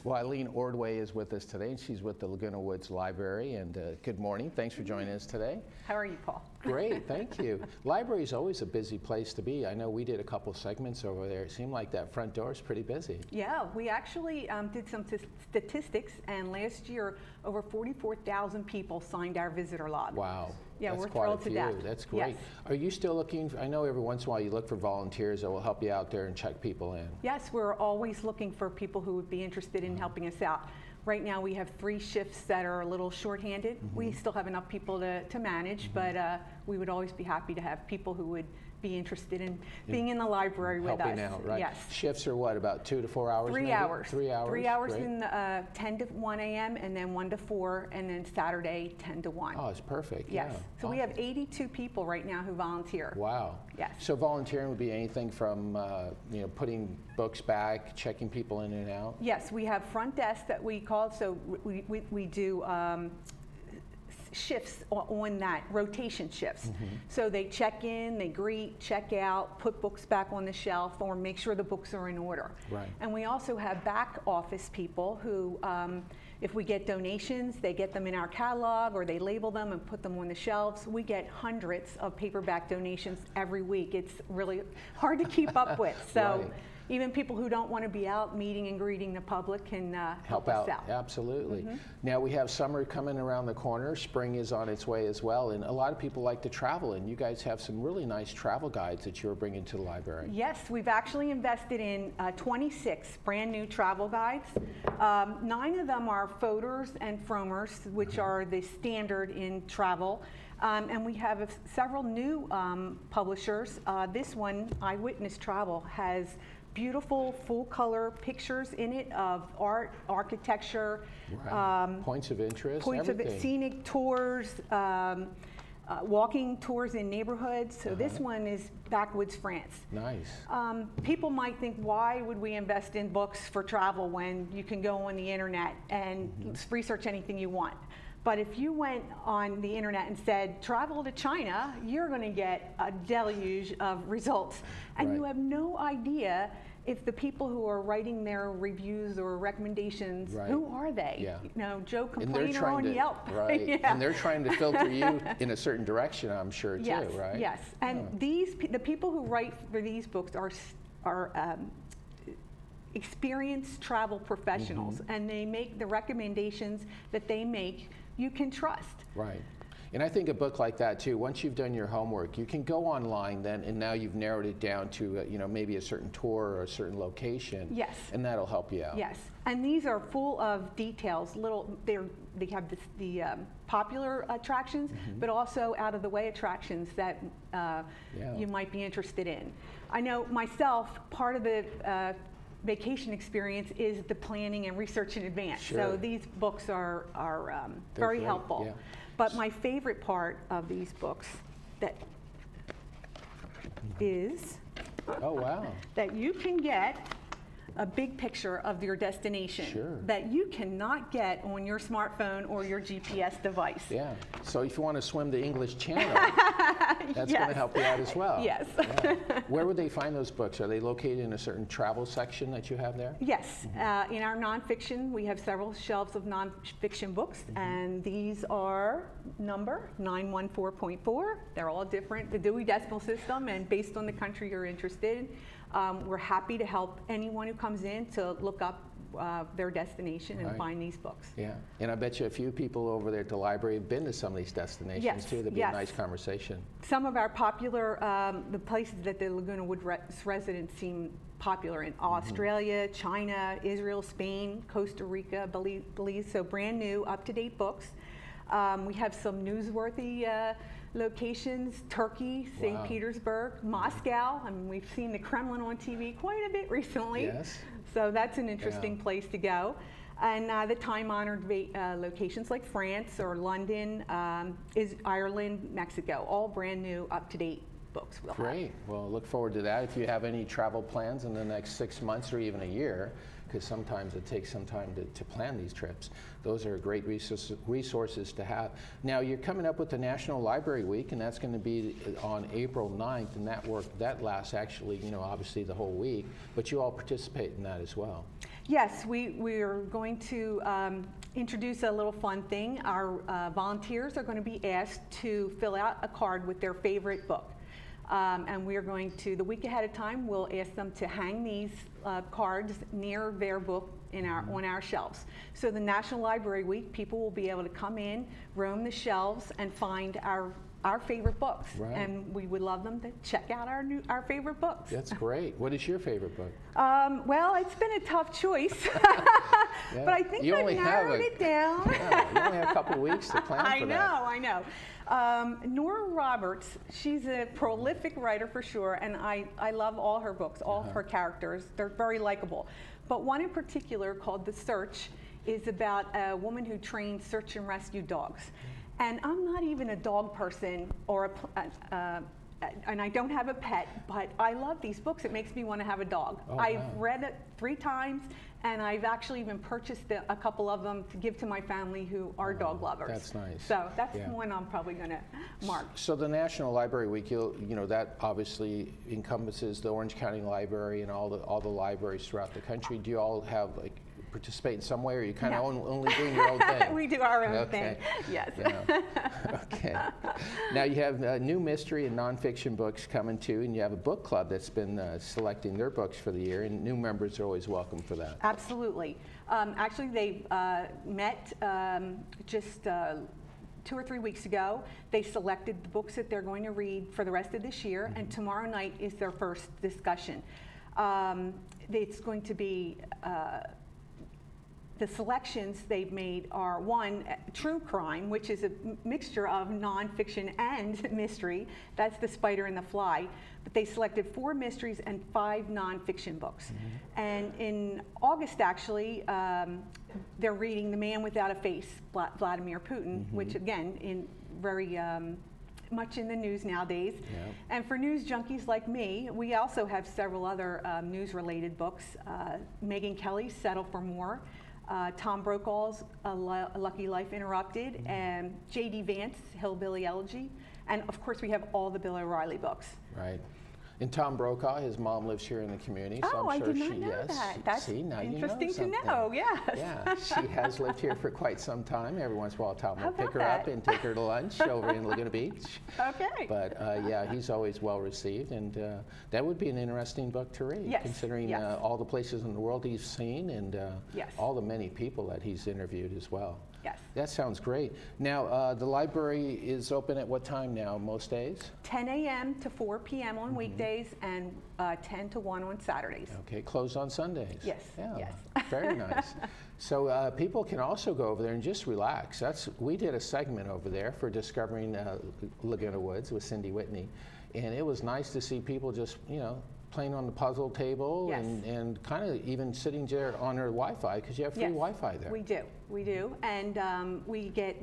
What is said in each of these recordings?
Well, Eileen Ordway is with us today, and she's with the Laguna Woods Library. And good morning. Thanks for joining us today. How are you, Paul? Great, thank you. Library is always a busy place to be. I know we did a couple segments over there. It seemed like that front door is pretty busy. Yeah, we actually did some statistics, and last year over 44,000 people signed our visitor log. Wow. Yeah, that's we're quite thrilled a few. to death. That's great. Yes. Are you still looking? I know every once in a while you look for volunteers that will help you out there and check people in. Yes, we're always looking for people who would be interested in helping us out. Right now we have 3 shifts that are a little shorthanded. We still have enough people to manage, but we would always be happy to have people who would be interested in being in the library with us. Helping out, right? Yes. Shifts are what, about 2 to 4 hours? 3 maybe? hours. 3 hours. 3 hours Great. in 10 to 1 a.m. and then 1 to 4, and then Saturday 10 to 1. Oh, it's perfect. Yes. Yeah. So we have 82 people right now who volunteer. Wow. Yes. So volunteering would be anything from putting books back, checking people in and out? Yes, we have front desk that we call, so we do shifts on that, rotation shifts. So they check in, they greet, check out, put books back on the shelf, or make sure the books are in order. Right. And we also have back office people who, if we get donations, they get them in our catalog, or they label them and put them on the shelves. We get hundreds of paperback donations every week. It's really hard to keep up with. So. Right. Even people who don't want to be out meeting and greeting the public can help us out. Absolutely. Now we have summer coming around the corner. Spring is on its way as well, and a lot of people like to travel, and you guys have some really nice travel guides that you're bringing to the library. Yes, we've actually invested in 26 brand new travel guides. 9 of them are photos and fromers, which are the standard in travel. And we have several new publishers. This one, Eyewitness Travel, has beautiful full-color pictures in it of art, architecture, Right. Points of interest, everything. Scenic tours, walking tours in neighborhoods. So this one is backwoods France. Nice. People might think, why would we invest in books for travel when you can go on the internet and research anything you want? But if you went on the internet and said, travel to China, you're going to get a deluge of results. And you have no idea if the people who are writing their reviews or recommendations, who are they? Yeah. You know, Joe Complainer on Yelp. Right. Yeah. And they're trying to filter you in a certain direction, I'm sure, Yes, too, right? yes. And the people who write for these books are experienced travel professionals, and they make the recommendations that they make you can trust. Right. And I think a book like that too, once you've done your homework, you can go online then, and now you've narrowed it down to maybe a certain tour or a certain location. Yes. And that'll help you out. Yes. And these are full of details. They have the popular attractions, but also out of the way attractions that you might be interested in. I know myself, part of the vacation experience is the planning and research in advance. Sure. So these books are very helpful. Yeah. But my favorite part of these books is that you can get a big picture of your destination that you cannot get on your smartphone or your GPS device. Yeah. So if you want to swim the English Channel, that's going to help you out as well. Yes. Yeah. Where would they find those books? Are they located in a certain travel section that you have there? Yes. In our nonfiction, we have several shelves of nonfiction books, and these are number 914.4. They're all different, the Dewey Decimal System, and based on the country you're interested in. We're happy to help anyone who comes in to look up their destination and find these books. Yeah, and I bet you a few people over there at the library have been to some of these destinations too. That'd be a nice conversation. Some of our popular, the places that the Laguna Woods residents seem popular in: Australia, China, Israel, Spain, Costa Rica, Belize. So brand new, up-to-date books. We have some newsworthy locations: Turkey, St. Petersburg, Moscow. I mean, we've seen the Kremlin on TV quite a bit recently. Yes. So that's an interesting place to go. And the time-honored locations like France or London, is Ireland, Mexico, all brand new, up-to-date books. Great. Well, look forward to that. If you have any travel plans in the next 6 months or even a year, because sometimes it takes some time to plan these trips. Those are great resources to have. Now, you're coming up with the National Library Week, and that's going to be on April 9th, and that lasts actually, obviously the whole week, but you all participate in that as well. Yes, we're going to introduce a little fun thing. Our volunteers are going to be asked to fill out a card with their favorite book. And we are going to, the week ahead of time, we'll ask them to hang these cards near their book on our shelves. So the National Library Week, people will be able to come in, roam the shelves, and find our favorite books. Right. And we would love them to check out our favorite books. That's great. What is your favorite book? Well, it's been a tough choice, Yeah. but I think You I've only narrowed it down. Yeah, you only have a couple of weeks to plan for that. I know. Nora Roberts, she's a prolific writer for sure, and I love all her books, all her characters. They're very likable. But one in particular, called The Search, is about a woman who trains search and rescue dogs. And I'm not even a dog person, and I don't have a pet, but I love these books. It makes me want to have a dog. Oh, I've wow. read it 3 times, and I've actually even purchased a couple of them to give to my family who are dog lovers. That's nice. So that's Yeah. one I'm probably going to mark. So the National Library Week, that obviously encompasses the Orange County Library and all the libraries throughout the country. Do you all have participate in some way, or are you kind of only doing your own thing? We do our own Okay. thing. Yes. Yeah. Okay. Now you have new mystery and nonfiction books coming too, and you have a book club that's been selecting their books for the year, and new members are always welcome for that. Absolutely. Actually, they met just 2 or 3 weeks ago. They selected the books that they're going to read for the rest of this year, and tomorrow night is their first discussion. It's going to be the selections they've made are, one, true crime, which is a mixture of nonfiction and mystery. That's The Spider and the Fly. But they selected 4 mysteries and 5 nonfiction books. And in August, actually, they're reading The Man Without a Face, Vladimir Putin, which again, very much in the news nowadays. Yeah. And for news junkies like me, we also have several other news-related books. Megyn Kelly's Settle for More, Tom Brokaw's A Lucky Life Interrupted, and J.D. Vance, Hillbilly Elegy, and of course we have all the Bill O'Reilly books. Right. And Tom Brokaw, his mom lives here in the community, so Oh, I'm sure I did not she, know yes. that. That's See, now interesting you know to know, yes. Yeah, she has lived here for quite some time. Every once in a while, Tom How will pick about her up that? and take her to lunch over in Laguna Beach. Okay. But yeah, he's always well received, and that would be an interesting book to read, Yes, considering yes. all the places in the world he's seen and Yes. all the many people that he's interviewed as well. Yes. That sounds great. Now, the library is open at what time now, most days? 10 a.m. to 4 p.m. on weekdays and 10 to 1 on Saturdays. Okay, closed on Sundays. Yes, Yeah, yes. very nice. So people can also go over there and just relax. We did a segment over there for discovering Laguna Woods with Cindy Whitney, and it was nice to see people just, playing on the puzzle table Yes. and kind of even sitting there on their Wi-Fi, because you have free Yes, Wi-Fi there. We do. And we get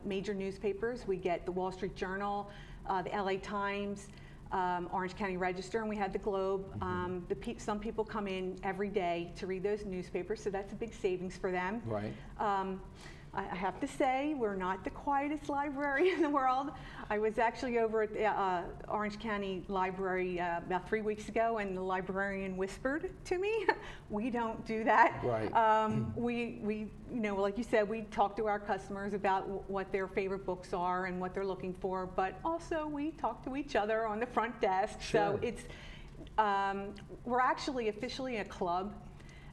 major newspapers. We get the Wall Street Journal, the LA Times, Orange County Register, and we had the Globe. Some people come in every day to read those newspapers, so that's a big savings for them. Right. I have to say, we're not the quietest library in the world. I was actually over at the Orange County Library about 3 weeks ago, and the librarian whispered to me, "We don't do that." Right. We, like you said, we talk to our customers about what their favorite books are and what they're looking for, but also we talk to each other on the front desk. Sure. So it's, we're actually officially a club.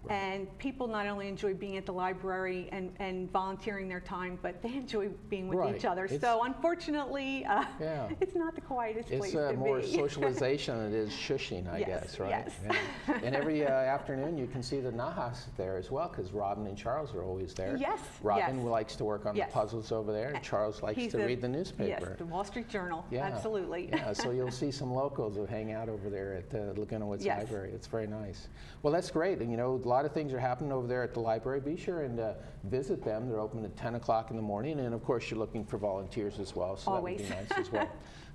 Right. And people not only enjoy being at the library and volunteering their time, but they enjoy being with Right. each other. It's- So unfortunately, Yeah. it's not the quietest place It's to more be. socialization than it is shushing, I Yes, guess, right? yes. Yeah. And every afternoon you can see the Nahas there as well, because Robin and Charles are always there. Yes, Robin yes. likes to work on Yes. the puzzles over there, and Charles likes to read the newspaper. Yes, the Wall Street Journal, Yeah. absolutely. Yeah, so you'll see some locals who hang out over there at the Laguna Woods Yes. Library. It's very nice. Well, that's great. And a lot of things are happening over there at the library. Be sure and visit them. They're open at 10 o'clock in the morning. And of course, you're looking for volunteers as well, so Always. that would be nice as well.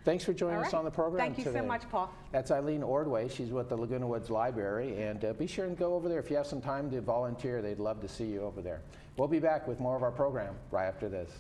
Thanks for joining All us right. on the program Thank you today. so much, Paul. That's Eileen Ordway. She's with the Laguna Woods Library. And be sure and go over there. If you have some time to volunteer, they'd love to see you over there. We'll be back with more of our program right after this.